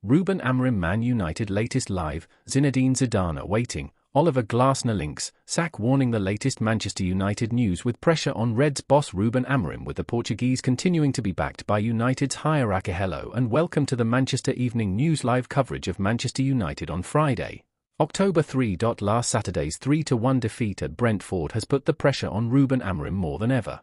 Ruben Amorim Man United latest live, Zinedine Zidane waiting, Oliver Glasner links, sack warning. The latest Manchester United news with pressure on Reds boss Ruben Amorim, with the Portuguese continuing to be backed by United's hierarchy. Hello and welcome to the Manchester Evening News live coverage of Manchester United on Friday, October 3. Last Saturday's 3-1 defeat at Brentford has put the pressure on Ruben Amorim more than ever.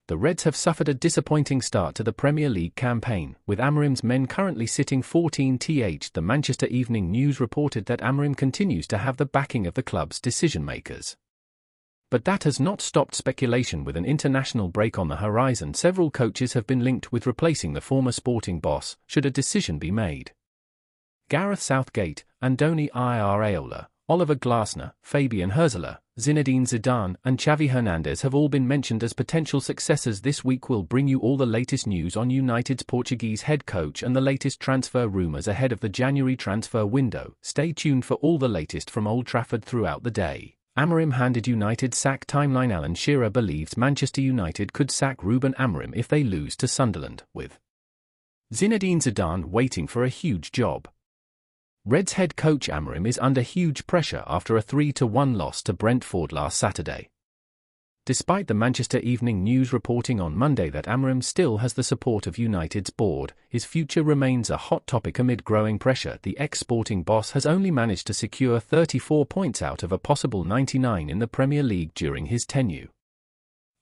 The Reds have suffered a disappointing start to the Premier League campaign, with Amorim's men currently sitting 14th. The Manchester Evening News reported that Amorim continues to have the backing of the club's decision-makers. But that has not stopped speculation. With an international break on the horizon, several coaches have been linked with replacing the former Sporting boss, should a decision be made. Gareth Southgate, Andoni Iraola, Oliver Glasner, Fabian Hürzeler, Zinedine Zidane, and Xavi Hernandez have all been mentioned as potential successors. This week we'll bring you all the latest news on United's Portuguese head coach and the latest transfer rumours ahead of the January transfer window. Stay tuned for all the latest from Old Trafford throughout the day. Amorim handed United sack timeline. Alan Shearer believes Manchester United could sack Ruben Amorim if they lose to Sunderland, with Zinedine Zidane waiting for a huge job. Reds head coach Amorim is under huge pressure after a 3-1 loss to Brentford last Saturday. Despite the Manchester Evening News reporting on Monday that Amorim still has the support of United's board, his future remains a hot topic amid growing pressure. The ex-Sporting boss has only managed to secure 34 points out of a possible 99 in the Premier League during his tenure.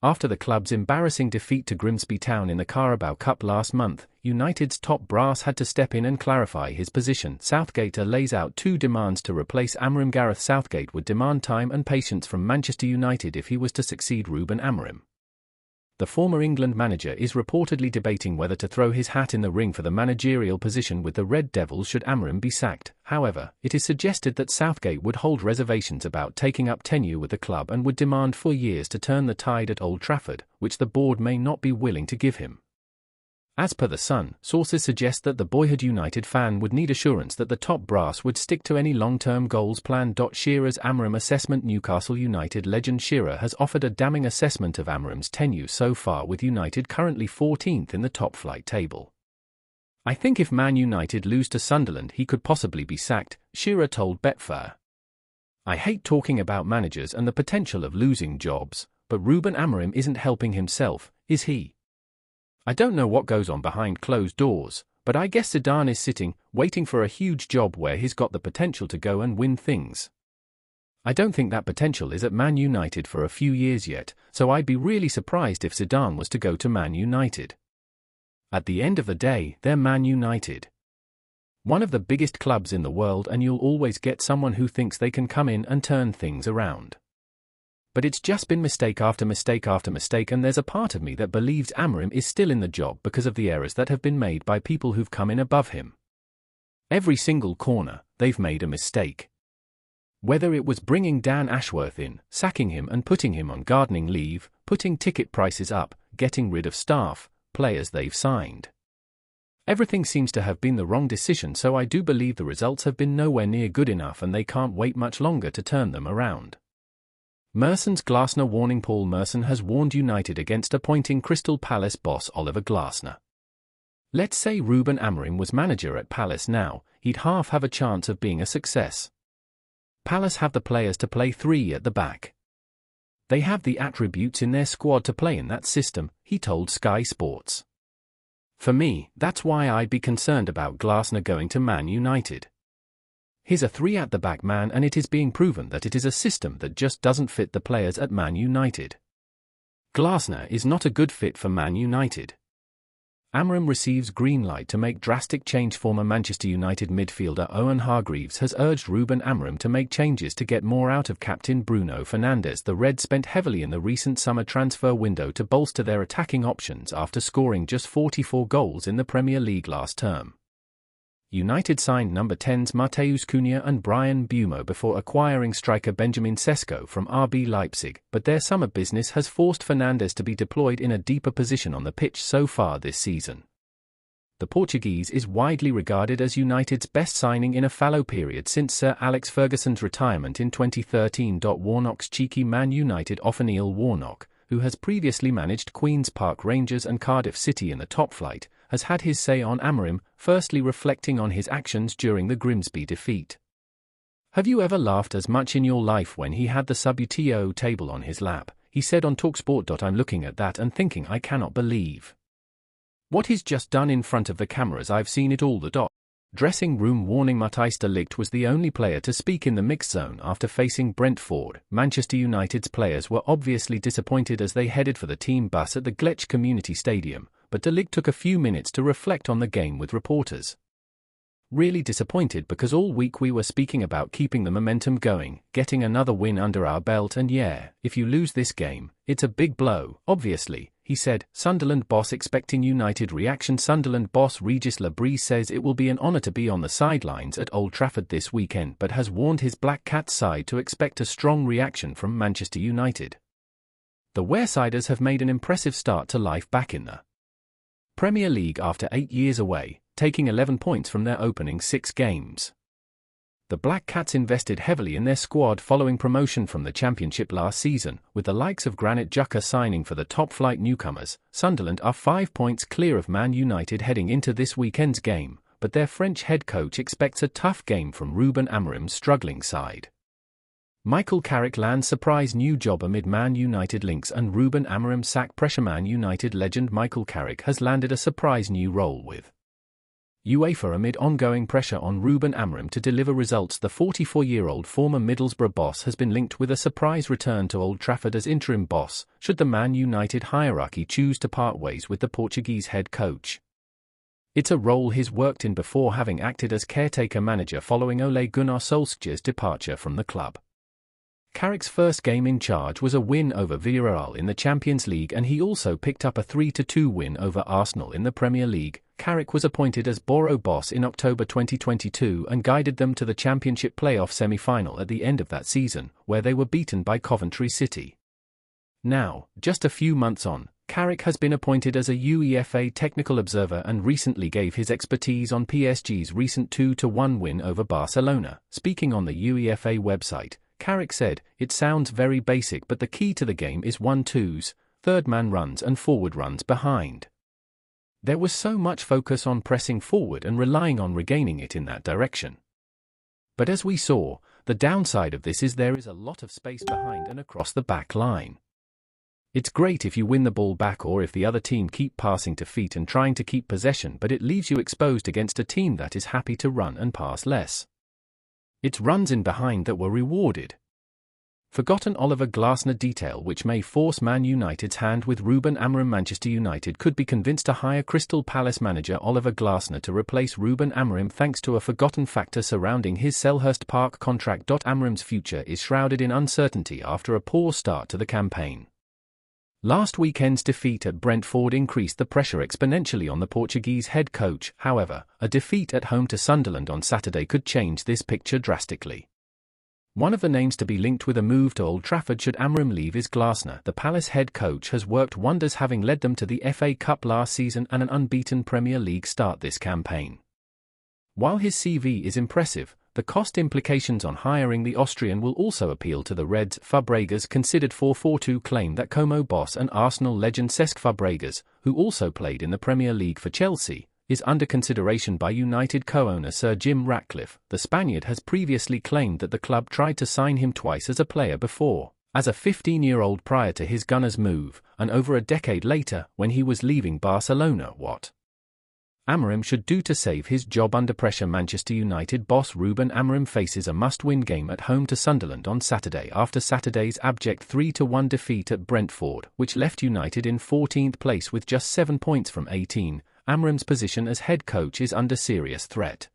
After the club's embarrassing defeat to Grimsby Town in the Carabao Cup last month, United's top brass had to step in and clarify his position. Southgate lays out two demands to replace Amorim. Gareth Southgate would demand time and patience from Manchester United if he was to succeed Ruben Amorim. The former England manager is reportedly debating whether to throw his hat in the ring for the managerial position with the Red Devils should Amorim be sacked. However, it is suggested that Southgate would hold reservations about taking up tenure with the club and would demand 4 years to turn the tide at Old Trafford, which the board may not be willing to give him. As per The Sun, sources suggest that the boyhood United fan would need assurance that the top brass would stick to any long-term goals plan. Shearer's Amorim assessment. Newcastle United legend Shearer has offered a damning assessment of Amorim's tenure so far, with United currently 14th in the top-flight table. "I think if Man United lose to Sunderland he could possibly be sacked," Shearer told Betfair. "I hate talking about managers and the potential of losing jobs, but Ruben Amorim isn't helping himself, is he? I don't know what goes on behind closed doors, but I guess Zidane is sitting, waiting for a huge job where he's got the potential to go and win things. I don't think that potential is at Man United for a few years yet, so I'd be really surprised if Zidane was to go to Man United. At the end of the day, they're Man United. One of the biggest clubs in the world, and you'll always get someone who thinks they can come in and turn things around. But it's just been mistake after mistake after mistake, and there's a part of me that believes Amorim is still in the job because of the errors that have been made by people who've come in above him. Every single corner, they've made a mistake. Whether it was bringing Dan Ashworth in, sacking him and putting him on gardening leave, putting ticket prices up, getting rid of staff, players they've signed. Everything seems to have been the wrong decision, so I do believe the results have been nowhere near good enough and they can't wait much longer to turn them around. Merson's Glasner warning. Paul Merson has warned United against appointing Crystal Palace boss Oliver Glasner. "Let's say Ruben Amorim was manager at Palace now, he'd half have a chance of being a success. Palace have the players to play 3 at the back. They have the attributes in their squad to play in that system," he told Sky Sports. "For me, that's why I'd be concerned about Glasner going to Man United. He's a 3 at the back man, and it is being proven that it is a system that just doesn't fit the players at Man United. Glasner is not a good fit for Man United." Amorim receives green light to make drastic change. Former Manchester United midfielder Owen Hargreaves has urged Ruben Amorim to make changes to get more out of captain Bruno Fernandes. The Reds spent heavily in the recent summer transfer window to bolster their attacking options after scoring just 44 goals in the Premier League last term. United signed number 10s Matheus Cunha and Brian Bumo before acquiring striker Benjamin Sesko from RB Leipzig, but their summer business has forced Fernandes to be deployed in a deeper position on the pitch so far this season. The Portuguese is widely regarded as United's best signing in a fallow period since Sir Alex Ferguson's retirement in 2013. Warnock's cheeky Man United offer. Neil Warnock, who has previously managed Queen's Park Rangers and Cardiff City in the top flight, has had his say on Amorim, firstly reflecting on his actions during the Grimsby defeat. "Have you ever laughed as much in your life when he had the WTO table on his lap?" he said on Talksport. "I'm looking at that and thinking I cannot believe what he's just done in front of the cameras. I've seen it all." Dressing room warning. Matthijs de Ligt was the only player to speak in the mixed zone after facing Brentford. Manchester United's players were obviously disappointed as they headed for the team bus at the Glazer Community Stadium, but de Ligt took a few minutes to reflect on the game with reporters. "Really disappointed because all week we were speaking about keeping the momentum going, getting another win under our belt, and yeah, if you lose this game, it's a big blow, obviously," he said. Sunderland boss expecting United reaction. Sunderland boss Regis Lebris says it will be an honour to be on the sidelines at Old Trafford this weekend, but has warned his Black Cat side to expect a strong reaction from Manchester United. The Weresiders have made an impressive start to life back in the Premier League after 8 years away, taking 11 points from their opening 6 games. The Black Cats invested heavily in their squad following promotion from the Championship last season, with the likes of Granit Xhaka signing for the top-flight newcomers. Sunderland are 5 points clear of Man United heading into this weekend's game, but their French head coach expects a tough game from Ruben Amorim's struggling side. Michael Carrick lands surprise new job amid Man United links and Ruben Amorim sack pressure. Man United legend Michael Carrick has landed a surprise new role with UEFA amid ongoing pressure on Ruben Amorim to deliver results. The 44-year-old former Middlesbrough boss has been linked with a surprise return to Old Trafford as interim boss, should the Man United hierarchy choose to part ways with the Portuguese head coach. It's a role he's worked in before, having acted as caretaker manager following Ole Gunnar Solskjaer's departure from the club. Carrick's first game in charge was a win over Villarreal in the Champions League, and he also picked up a 3-2 win over Arsenal in the Premier League. Carrick was appointed as Boro boss in October 2022 and guided them to the Championship playoff semi-final at the end of that season, where they were beaten by Coventry City. Now, just a few months on, Carrick has been appointed as a UEFA technical observer and recently gave his expertise on PSG's recent 2-1 win over Barcelona. Speaking on the UEFA website, Carrick said, "It sounds very basic, but the key to the game is 1-2s, third man runs and forward runs behind. There was so much focus on pressing forward and relying on regaining it in that direction. But as we saw, the downside of this is there is a lot of space behind and across the back line. It's great if you win the ball back or if the other team keep passing to feet and trying to keep possession, but it leaves you exposed against a team that is happy to run and pass less. It's runs in behind that were rewarded." Forgotten Oliver Glasner detail which may force Man United's hand with Ruben Amorim. Manchester United could be convinced to hire Crystal Palace manager Oliver Glasner to replace Ruben Amorim thanks to a forgotten factor surrounding his Selhurst Park contract. Amorim's future is shrouded in uncertainty after a poor start to the campaign. Last weekend's defeat at Brentford increased the pressure exponentially on the Portuguese head coach. However, a defeat at home to Sunderland on Saturday could change this picture drastically. One of the names to be linked with a move to Old Trafford should Amorim leave is Glasner. The Palace head coach has worked wonders, having led them to the FA Cup last season and an unbeaten Premier League start this campaign. While his CV is impressive, the cost implications on hiring the Austrian will also appeal to the Reds. Fabregas considered 4-4-2 claim that Como boss and Arsenal legend Cesc Fabregas, who also played in the Premier League for Chelsea, is under consideration by United co-owner Sir Jim Ratcliffe. The Spaniard has previously claimed that the club tried to sign him twice as a player before, as a 15-year-old prior to his Gunners move, and over a decade later, when he was leaving Barcelona. What Amorim should do to save his job under pressure. Manchester United boss Ruben Amorim faces a must-win game at home to Sunderland on Saturday after Saturday's abject 3-1 defeat at Brentford, which left United in 14th place with just 7 points from 18. Amorim's position as head coach is under serious threat.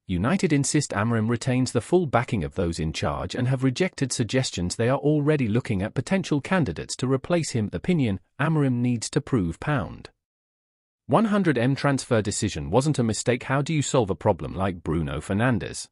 United insist Amorim retains the full backing of those in charge and have rejected suggestions they are already looking at potential candidates to replace him. Opinion: Amorim needs to prove £100m transfer decision wasn't a mistake. How do you solve a problem like Bruno Fernandes?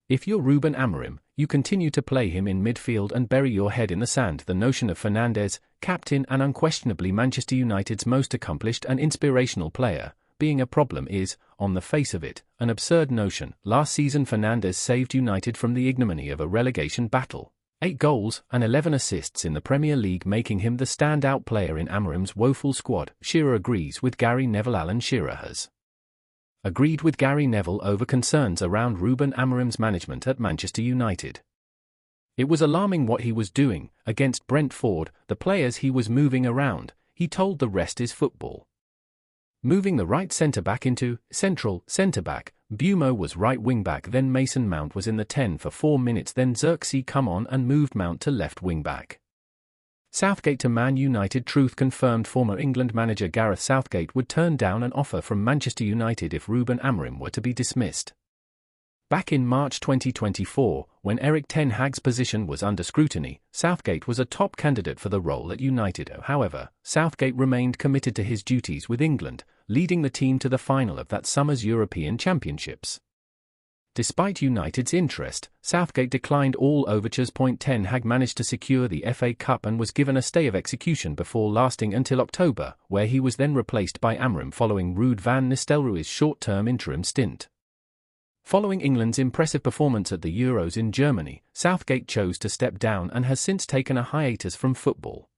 If you're Ruben Amorim, you continue to play him in midfield and bury your head in the sand. The notion of Fernandes, captain and unquestionably Manchester United's most accomplished and inspirational player, being a problem is, on the face of it, an absurd notion. Last season Fernandes saved United from the ignominy of a relegation battle. 8 goals and 11 assists in the Premier League, making him the standout player in Amorim's woeful squad. Shearer agrees with Gary Neville. Alan Shearer has agreed with Gary Neville over concerns around Ruben Amorim's management at Manchester United. It was alarming what he was doing against Brentford, the players he was moving around. He told The Rest is Football. Moving the right centre-back into central centre-back, Bumo was right wing-back, then Mason Mount was in the 10 for 4 minutes, then Xerxes come on and moved Mount to left wing-back. Southgate to Man United. Truth confirmed former England manager Gareth Southgate would turn down an offer from Manchester United if Ruben Amorim were to be dismissed. Back in March 2024, when Erik ten Hag's position was under scrutiny, Southgate was a top candidate for the role at United. However, Southgate remained committed to his duties with England, leading the team to the final of that summer's European Championships. Despite United's interest, Southgate declined all overtures. Ten Hag managed to secure the FA Cup and was given a stay of execution before lasting until October, where he was then replaced by Amorim following Ruud van Nistelrooy's short-term interim stint. Following England's impressive performance at the Euros in Germany, Southgate chose to step down and has since taken a hiatus from football.